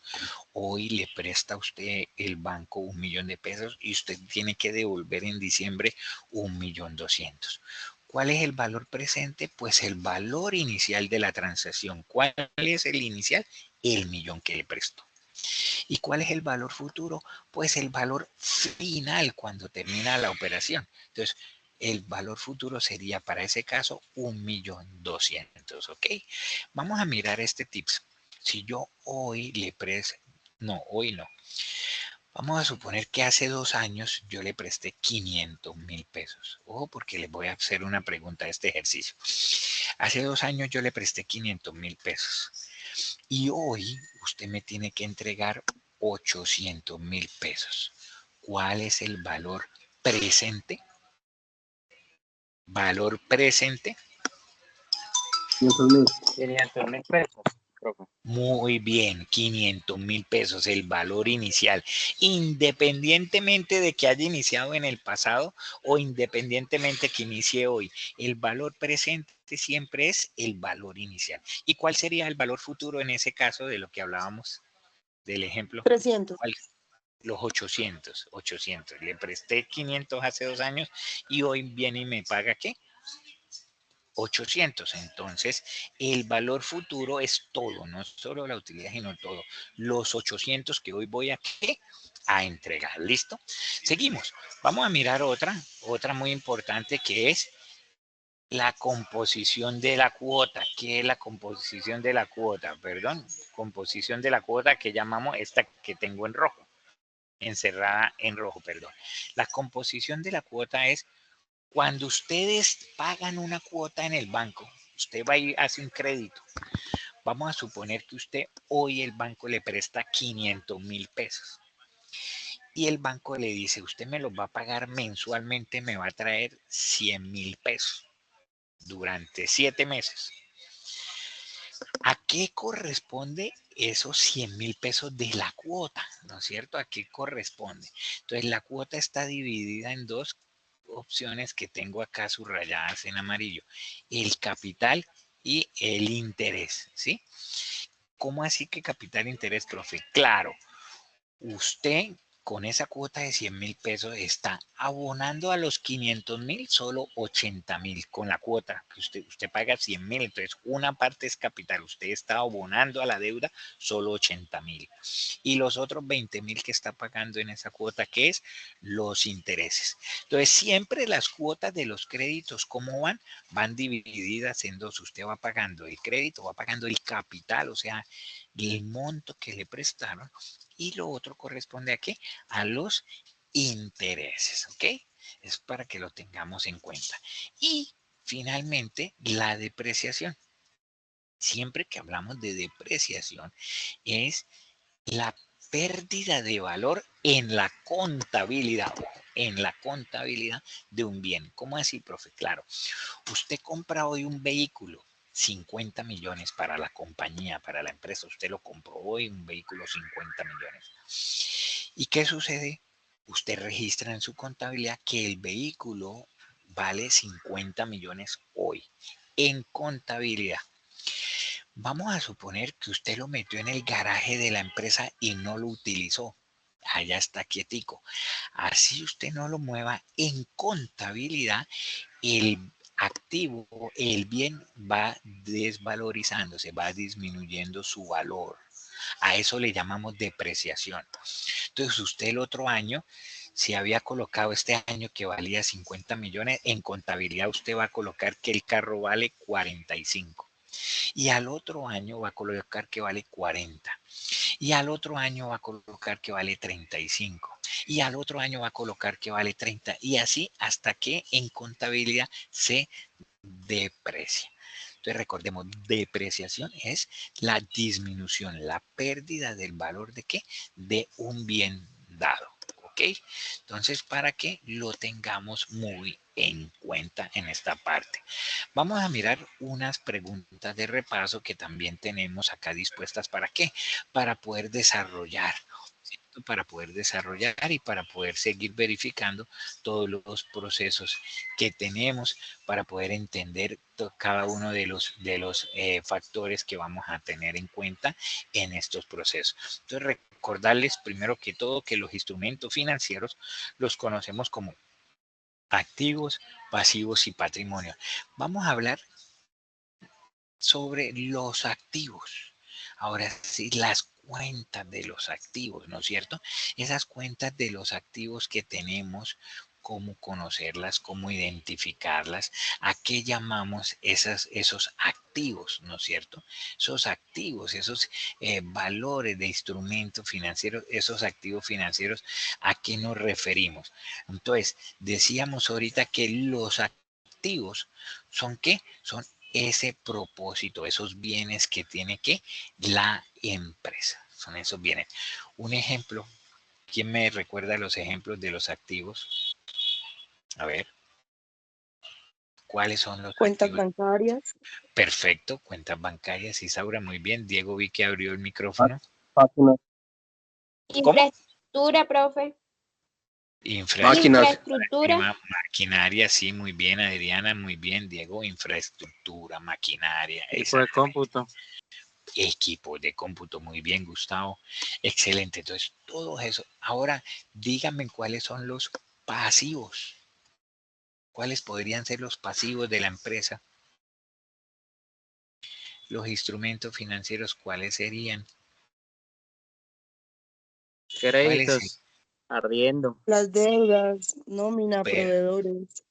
Hoy le presta a usted el banco 1.000.000 de pesos y usted tiene que devolver en diciembre 1.200.000. ¿Cuál es el valor presente? Pues el valor inicial de la transacción. ¿Cuál es el inicial? El 1.000.000 que le prestó. ¿Y cuál es el valor futuro? Pues el valor final cuando termina la operación. Entonces, el valor futuro sería para ese caso 1.200.000, ¿ok? Vamos a mirar este tips. Si yo hoy le presto, no, hoy no. Vamos a suponer que hace 2 años yo le presté 500.000 pesos. Ojo, porque les voy a hacer una pregunta a este ejercicio. Hace 2 años yo le presté 500.000 pesos. Y hoy usted me tiene que entregar 800.000 pesos. ¿Cuál es el valor presente? Valor presente. 500.000 pesos, profe. Muy bien, 500.000 pesos, el valor inicial, independientemente de que haya iniciado en el pasado o independientemente que inicie hoy. El valor presente siempre es el valor inicial. ¿Y cuál sería el valor futuro en ese caso de lo que hablábamos del ejemplo? 300. ¿Cuál? Los 800. Le presté 500 hace 2 años y hoy viene y me paga, ¿qué? 800. Entonces, el valor futuro es todo, no solo la utilidad, sino todo. Los 800 que hoy voy a, ¿qué? A entregar. ¿Listo? Seguimos. Vamos a mirar otra muy importante, que es la composición de la cuota. ¿Qué es la composición de la cuota? Perdón, composición de la cuota que llamamos esta que tengo en rojo. Encerrada en rojo, perdón. La composición de la cuota es cuando ustedes pagan una cuota en el banco. Usted va y hace un crédito. Vamos a suponer que usted hoy el banco le presta 500.000 pesos. y el banco le dice, usted me los va a pagar mensualmente, me va a traer 100,000 pesos durante 7 meses. ¿A qué corresponde esos 100,000 pesos de la cuota? ¿No es cierto? ¿A qué corresponde? Entonces, la cuota está dividida en dos opciones que tengo acá subrayadas en amarillo. El capital y el interés, ¿sí? ¿Cómo así que capital e interés, profe? Claro, usted con esa cuota de 100,000 pesos está abonando a los 500,000 solo 80,000 con la cuota que usted paga 100,000, entonces una parte es capital, usted está abonando a la deuda solo 80,000 y los otros 20,000 que está pagando en esa cuota, que es los intereses. Entonces siempre las cuotas de los créditos, ¿cómo van? Van divididas en dos, usted va pagando el crédito, va pagando el capital, o sea, el monto que le prestaron, y lo otro corresponde a qué? A los intereses, ¿ok? Es para que lo tengamos en cuenta. Y finalmente, la depreciación. Siempre que hablamos de depreciación, es la pérdida de valor en la contabilidad, de un bien. ¿Cómo así, profe? Claro, usted compra hoy un vehículo, 50 millones para la compañía, para la empresa, usted lo compró hoy, un vehículo 50 millones. ¿Y qué sucede? Usted registra en su contabilidad que el vehículo vale 50 millones hoy, en contabilidad. Vamos a suponer que usted lo metió en el garaje de la empresa y no lo utilizó. Allá está quietico. Así usted no lo mueva en contabilidad, el activo, el bien va desvalorizándose, va disminuyendo su valor. A eso le llamamos depreciación. Entonces usted el otro año, si había colocado este año que valía 50 millones, en contabilidad usted va a colocar que el carro vale 45. Y al otro año va a colocar que vale 40. Y al otro año va a colocar que vale 35. Y al otro año va a colocar que vale 30. Y así hasta que en contabilidad se deprecia. Entonces recordemos, depreciación es la disminución, la pérdida del valor de qué? De un bien dado. ¿Ok? Entonces, para que lo tengamos muy en cuenta en esta parte. Vamos a mirar unas preguntas de repaso que también tenemos acá dispuestas. ¿Para qué? Para poder desarrollar. ¿Cierto? Para poder desarrollar y para poder seguir verificando todos los procesos que tenemos para poder entender cada uno de los factores que vamos a tener en cuenta en estos procesos. Entonces, recordarles primero que todo que los instrumentos financieros los conocemos como activos, pasivos y patrimonio. Vamos a hablar sobre los activos. Ahora sí, las cuentas de los activos, ¿no es cierto? Esas cuentas de los activos que tenemos, cómo conocerlas, cómo identificarlas, a qué llamamos esos activos, ¿no es cierto? Esos activos, esos valores de instrumentos financieros, esos activos financieros, ¿a qué nos referimos? Entonces, decíamos ahorita que los activos son ¿qué? Son ese propósito, esos bienes que tiene que la empresa. Son esos bienes. Un ejemplo, ¿quién me recuerda los ejemplos de los activos? A ver, ¿cuáles son los Cuentas activos? bancarias. Perfecto, cuentas bancarias. Isaura, muy bien. Diego, vi que abrió el micrófono. ¿Cómo? Infraestructura, profe. Infraestructura. Infraestructura. Maquinaria, sí, muy bien, Adriana, muy bien, Diego. Infraestructura, maquinaria. Equipo de cómputo. Equipo de cómputo, muy bien, Gustavo. Excelente. Entonces, todo eso. Ahora, díganme cuáles son los pasivos. ¿Cuáles podrían ser los pasivos de la empresa? Los instrumentos financieros, ¿cuáles serían? Créditos. Arriendo. Las deudas, nómina, Pero, proveedores.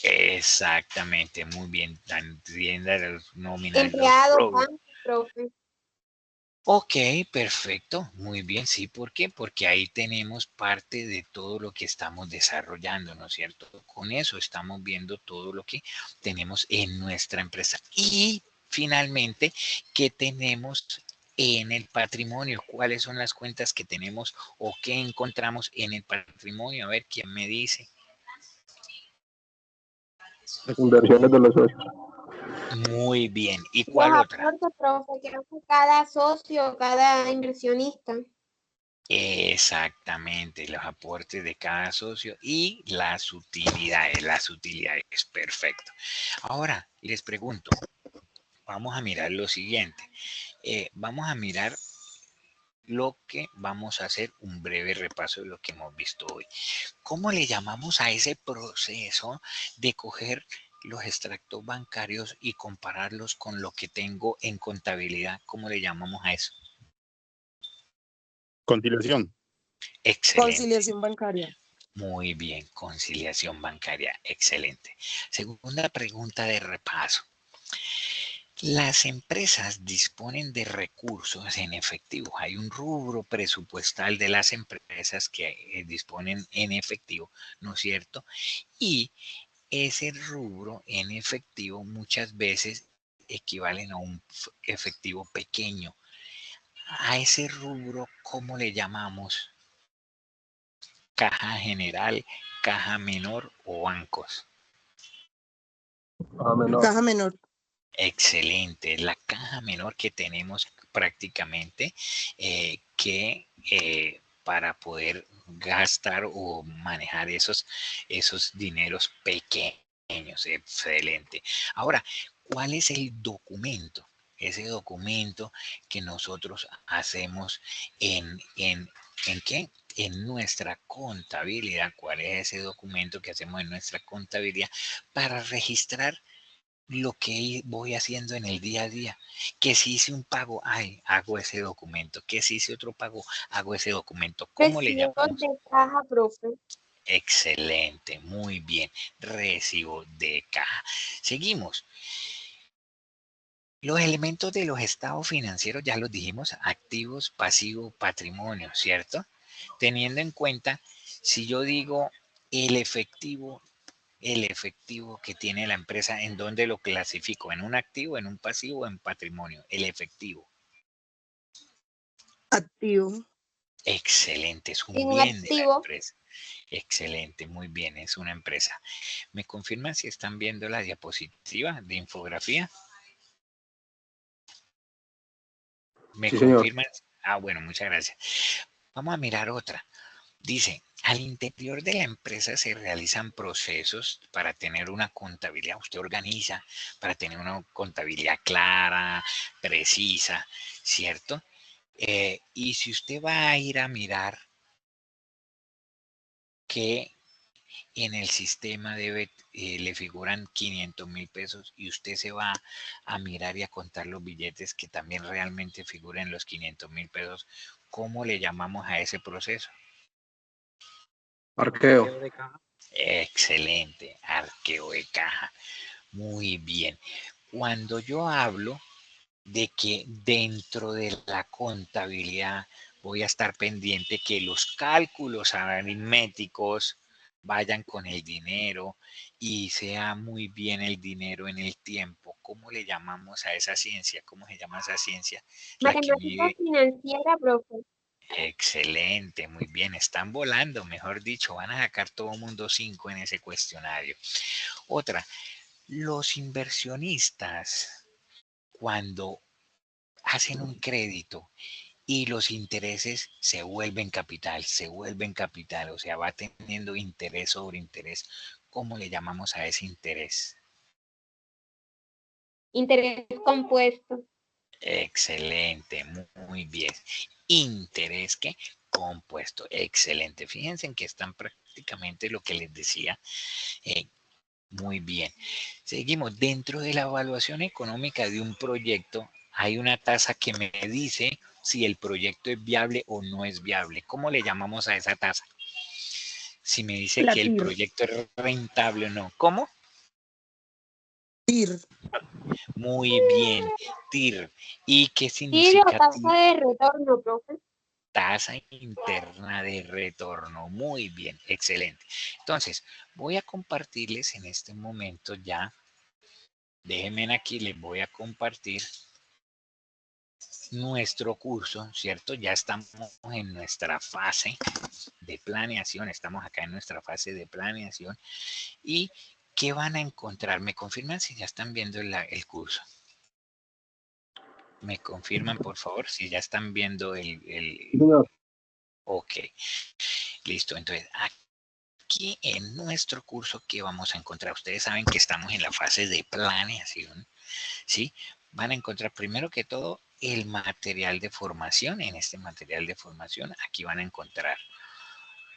exactamente, muy bien. La tienda de los nóminas. Empleados, profe. Ok, perfecto, muy bien, sí, ¿por qué? Porque ahí tenemos parte de todo lo que estamos desarrollando, ¿no es cierto? Con eso estamos viendo todo lo que tenemos en nuestra empresa. Y finalmente, ¿qué tenemos en el patrimonio. ¿Cuáles son las cuentas que tenemos o qué encontramos en el patrimonio? A ver, ¿quién me dice? Las inversiones de los socios. Muy bien. ¿Y Los cuál otra? aportes, profe, que hace cada socio, cada inversionista. Exactamente, los aportes de cada socio y las utilidades, perfecto. Ahora, les pregunto, vamos a mirar lo siguiente. Vamos a mirar lo que vamos a hacer, un breve repaso de lo que hemos visto hoy. ¿Cómo le llamamos a ese proceso de coger los extractos bancarios y compararlos con lo que tengo en contabilidad? ¿Cómo le llamamos a eso? Conciliación. Excelente. Conciliación bancaria. Muy bien, conciliación bancaria, excelente. Segunda pregunta de repaso. Las empresas disponen de recursos en efectivo. Hay un rubro presupuestal de las empresas que disponen en efectivo, ¿no es cierto? Y ese rubro en efectivo muchas veces equivalen a un efectivo pequeño. A ese rubro, ¿cómo le llamamos? Caja general, caja menor o bancos. Caja menor. Excelente, la caja menor que tenemos prácticamente para poder gastar o manejar esos dineros pequeños. Excelente. Ahora, ¿cuál es el documento? Ese documento que nosotros hacemos ¿en qué? En nuestra contabilidad. ¿Cuál es ese documento que hacemos en nuestra contabilidad para registrar lo que voy haciendo en el día a día? Que si hice un pago, hago ese documento. Que si hice otro pago, hago ese documento. ¿Cómo le Recibo llamamos? de caja, profe. Excelente, muy bien. Recibo de caja. Seguimos. Los elementos de los estados financieros ya los dijimos: activos, pasivos, patrimonio, ¿cierto? Teniendo en cuenta, si yo digo el efectivo que tiene la empresa, ¿en dónde lo clasifico? ¿En un activo, en un pasivo o en patrimonio? El efectivo. Activo. Excelente, es un En un bien de la activo. empresa. Excelente, muy bien, es una empresa. ¿Me confirman si están viendo la diapositiva de infografía? ¿Me Sí, señor. confirman? Ah, bueno, muchas gracias. Vamos a mirar otra. Dice, al interior de la empresa se realizan procesos para tener una contabilidad. Usted organiza para tener una contabilidad clara, precisa, ¿cierto? Y si usted va a ir a mirar que en el sistema le figuran 500.000 pesos y usted se va a mirar y a contar los billetes que también realmente figuren los 500.000 pesos, ¿cómo le llamamos a ese proceso? Arqueo. De caja. Excelente, arqueo de caja. Muy bien. Cuando yo hablo de que dentro de la contabilidad voy a estar pendiente que los cálculos aritméticos vayan con el dinero y sea muy bien el dinero en el tiempo. ¿Cómo le llamamos a esa ciencia? ¿Cómo se llama esa ciencia? La que Matemática mide. financiera, profe. Excelente, muy bien, están volando, mejor dicho, van a sacar todo el mundo 5 en ese cuestionario. Otra, los inversionistas, cuando hacen un crédito y los intereses se vuelven capital, o sea, va teniendo interés sobre interés. ¿Cómo le llamamos a ese interés? Interés compuesto. Excelente, muy bien. Interés que compuesto, excelente. Fíjense en que están prácticamente lo que les decía. Muy bien. Seguimos. Dentro de la evaluación económica de un proyecto hay una tasa que me dice si el proyecto es viable o no es viable. ¿Cómo le llamamos a esa tasa? Si me dice La que el TIR. proyecto es rentable o no. ¿Cómo? TIR. Muy bien. TIR. ¿Y qué Sí, o significa tasa TIR? de retorno, profe. Tasa interna de retorno. Muy bien, excelente. Entonces, voy a compartirles en este momento ya. Déjenme aquí, les voy a compartir nuestro curso, ¿cierto? Ya estamos en nuestra fase de planeación, estamos acá en nuestra fase de planeación. ¿Y qué van a encontrar? ¿Me confirman si ya están viendo el curso? ¿Me confirman, por favor, si ya están viendo Ok, listo. Entonces, aquí en nuestro curso, ¿qué vamos a encontrar? Ustedes saben que estamos en la fase de planeación, ¿sí? Van a encontrar primero que todo el material de formación. En este material de formación, aquí van a encontrar,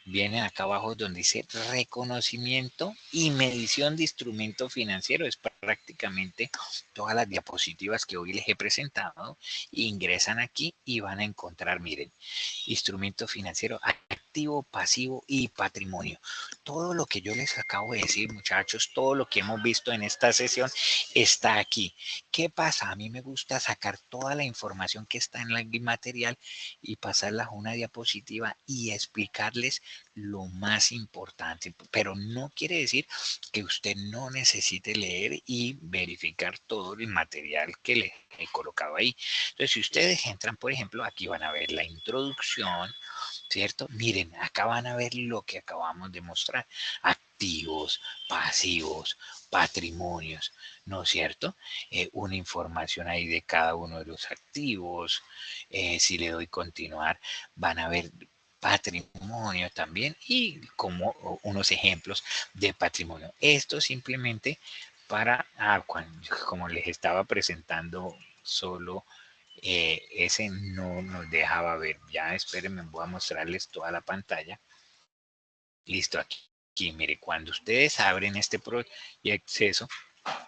vienen acá abajo donde dice reconocimiento y medición de instrumento financiero. Es prácticamente todas las diapositivas que hoy les he presentado. Ingresan aquí y van a encontrar, miren, instrumento financiero, activo, pasivo y patrimonio. Todo lo que yo les acabo de decir, muchachos, todo lo que hemos visto en esta sesión está aquí. ¿Qué pasa? A mí me gusta sacar toda la información que está en el material y pasarla a una diapositiva y explicarles lo más importante, pero no quiere decir que usted no necesite leer y verificar todo el material que le he colocado ahí. Entonces, si ustedes entran, por ejemplo, aquí van a ver la introducción, ¿cierto? Miren, acá van a ver lo que acabamos de mostrar. Activos, pasivos, patrimonios, ¿no es cierto? Una información ahí de cada uno de los activos. Si le doy continuar, van a ver patrimonio también y como unos ejemplos de patrimonio. Esto simplemente para, como les estaba presentando solo ese no nos dejaba ver. Ya espérenme, voy a mostrarles toda la pantalla. Listo, aquí mire, cuando ustedes abren este acceso,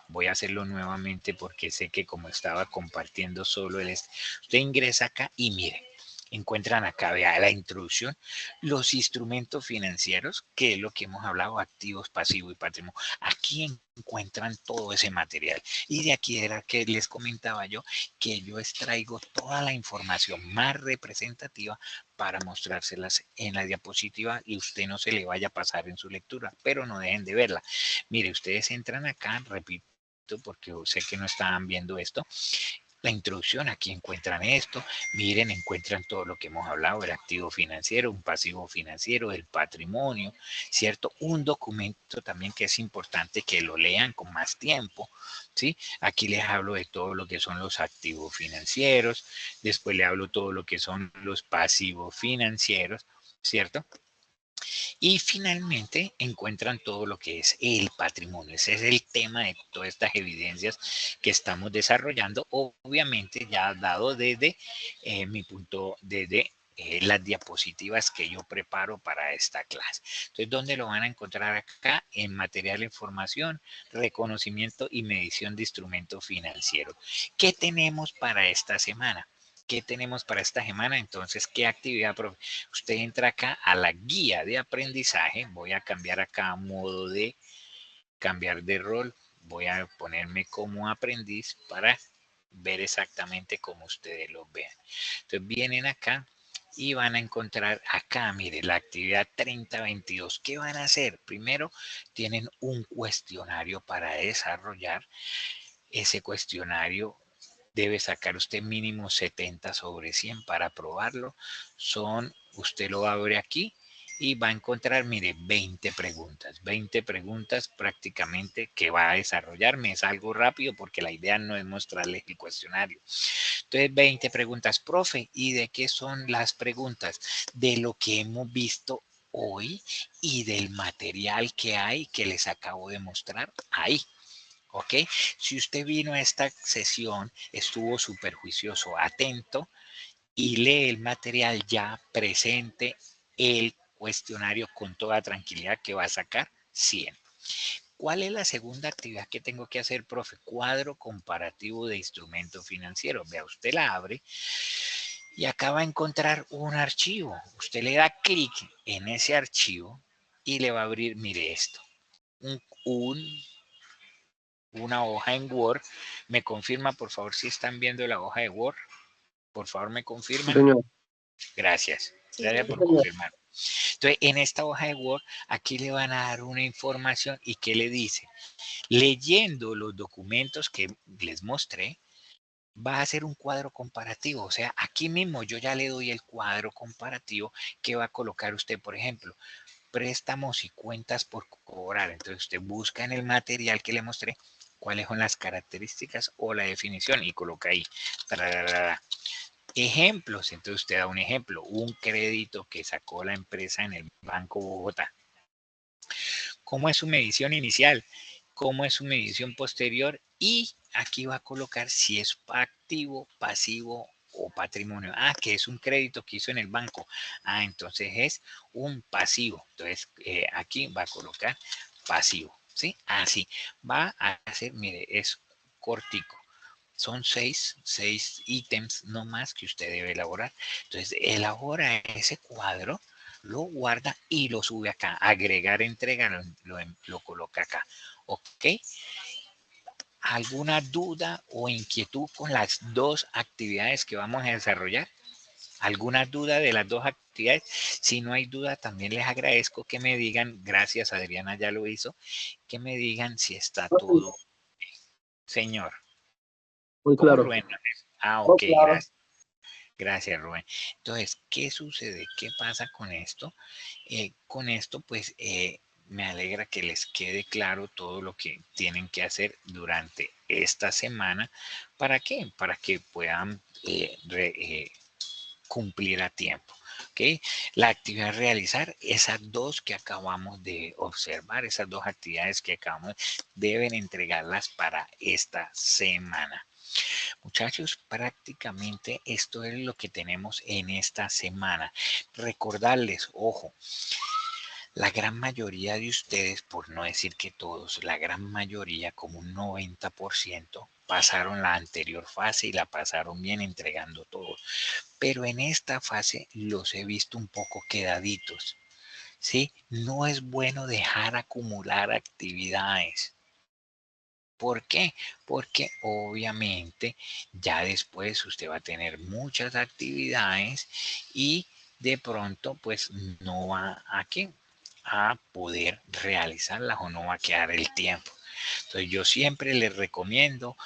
voy a hacerlo nuevamente porque sé que como estaba compartiendo solo usted ingresa acá y mire, encuentran acá, vea la introducción, los instrumentos financieros, que es lo que hemos hablado, activos, pasivos y patrimonio. Aquí encuentran todo ese material. Y de aquí era que les comentaba yo que yo extraigo toda la información más representativa para mostrárselas en la diapositiva y usted no se le vaya a pasar en su lectura, pero no dejen de verla. Mire, ustedes entran acá, repito, porque sé que no estaban viendo esto, la introducción, aquí encuentran esto, miren, encuentran todo lo que hemos hablado, el activo financiero, un pasivo financiero, el patrimonio, ¿cierto? Un documento también que es importante que lo lean con más tiempo, ¿sí? Aquí les hablo de todo lo que son los activos financieros, después le hablo todo lo que son los pasivos financieros, ¿cierto? Y finalmente encuentran todo lo que es el patrimonio. Ese es el tema de todas estas evidencias que estamos desarrollando, obviamente ya dado desde mi punto, desde las diapositivas que yo preparo para esta clase. Entonces, ¿dónde lo van a encontrar acá? En material de información, reconocimiento y medición de instrumentos financieros. ¿Qué tenemos para esta semana? ¿Qué tenemos para esta semana? Entonces, ¿qué actividad, profe? Usted entra acá a la guía de aprendizaje. Voy a cambiar acá a modo de cambiar de rol. Voy a ponerme como aprendiz para ver exactamente cómo ustedes lo vean. Entonces, vienen acá y van a encontrar acá, mire, la actividad 3022. ¿Qué van a hacer? Primero, tienen un cuestionario para desarrollar. Ese cuestionario debe sacar usted mínimo 70 sobre 100 para probarlo. Usted lo abre aquí y va a encontrar, mire, 20 preguntas prácticamente que va a desarrollarme. Es algo rápido porque la idea no es mostrarles el cuestionario. Entonces, 20 preguntas, profe, ¿y de qué son las preguntas? De lo que hemos visto hoy y del material que hay que les acabo de mostrar ahí. ¿Ok? Si usted vino a esta sesión, estuvo súper juicioso, atento y lee el material ya presente, el cuestionario con toda tranquilidad que va a sacar 100. ¿Cuál es la segunda actividad que tengo que hacer, profe? Cuadro comparativo de instrumento financiero. Vea, usted la abre y acá va a encontrar un archivo. Usted le da clic en ese archivo y le va a abrir, mire esto, una hoja en Word. ¿Me confirma, por favor, si están viendo la hoja de Word? Por favor, ¿me confirman? Señor. Gracias. Sí, Gracias por señor. confirmar. Entonces, en esta hoja de Word, aquí le van a dar una información y ¿qué le dice? Leyendo los documentos que les mostré, va a hacer un cuadro comparativo. O sea, aquí mismo yo ya le doy el cuadro comparativo que va a colocar usted, por ejemplo, préstamos y cuentas por cobrar. Entonces usted busca en el material que le mostré cuáles son las características o la definición y coloca ahí. Ejemplos. Entonces usted da un ejemplo, un crédito que sacó la empresa en el Banco Bogotá. ¿Cómo es su medición inicial? ¿Cómo es su medición posterior? Y aquí va a colocar si es activo, pasivo o patrimonio. Ah, que es un crédito que hizo en el banco. Ah, entonces es un pasivo. Entonces aquí va a colocar pasivo. ¿Sí? Así. Va a hacer, mire, es cortico. Son seis ítems no más que usted debe elaborar. Entonces, elabora ese cuadro, lo guarda y lo sube acá. Agregar, entrega, lo coloca acá. ¿Ok? ¿Alguna duda o inquietud con las dos actividades que vamos a desarrollar? ¿Alguna duda de las dos actividades? Si no hay duda, también les agradezco que me digan, gracias Adriana ya lo hizo, que me digan si está todo. Señor, Muy ¿cómo claro. Rubén? Ah, Oh, ok, claro. gracias. Gracias, Rubén. Entonces, ¿qué sucede? ¿Qué pasa con esto? Con esto, pues, me alegra que les quede claro todo lo que tienen que hacer durante esta semana. ¿Para qué? Para que puedan cumplir a tiempo. ¿Ok? La actividad a realizar, esas dos que acabamos de observar, esas dos actividades que acabamos, deben entregarlas para esta semana. Muchachos, prácticamente esto es lo que tenemos en esta semana. Recordarles, ojo, la gran mayoría de ustedes, por no decir que todos, la gran mayoría, como un 90%, pasaron la anterior fase y la pasaron bien entregando todo. Pero en esta fase los he visto un poco quedaditos. ¿Sí? No es bueno dejar acumular actividades. ¿Por qué? Porque obviamente ya después usted va a tener muchas actividades y de pronto pues no va a poder realizarlas o no va a quedar el tiempo. Entonces yo siempre les recomiendo,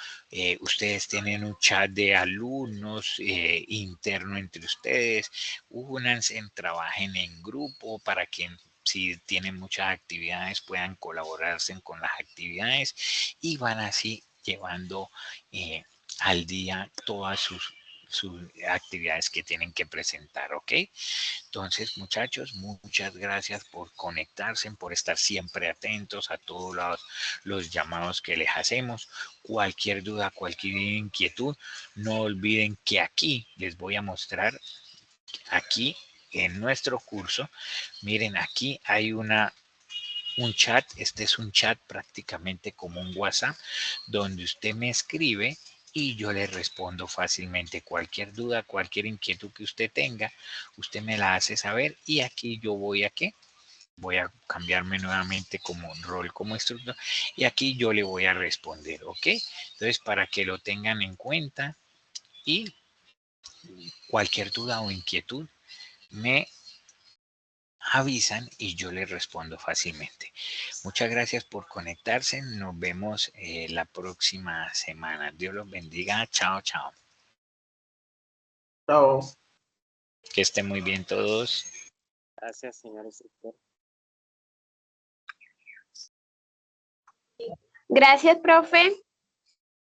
ustedes tienen un chat de alumnos interno entre ustedes, únanse, trabajen en grupo para que si tienen muchas actividades puedan colaborarse con las actividades y van así llevando al día todas sus actividades que tienen que presentar, ¿ok? Entonces, muchachos, muchas gracias por conectarse, por estar siempre atentos a todos los llamados que les hacemos. Cualquier duda, cualquier inquietud, no olviden que aquí les voy a mostrar, aquí en nuestro curso, miren, aquí hay un chat, este es un chat prácticamente como un WhatsApp, donde usted me escribe y yo le respondo fácilmente cualquier duda, cualquier inquietud que usted tenga, usted me la hace saber y aquí yo voy a qué, voy a cambiarme nuevamente como rol como instructor y aquí yo le voy a responder, ¿ok? Entonces para que lo tengan en cuenta y cualquier duda o inquietud me avisan y yo les respondo fácilmente. Muchas gracias por conectarse. Nos vemos la próxima semana. Dios los bendiga. Chao, chao. Chao. Que estén muy bien todos. Gracias, señor instructor. Gracias, profe.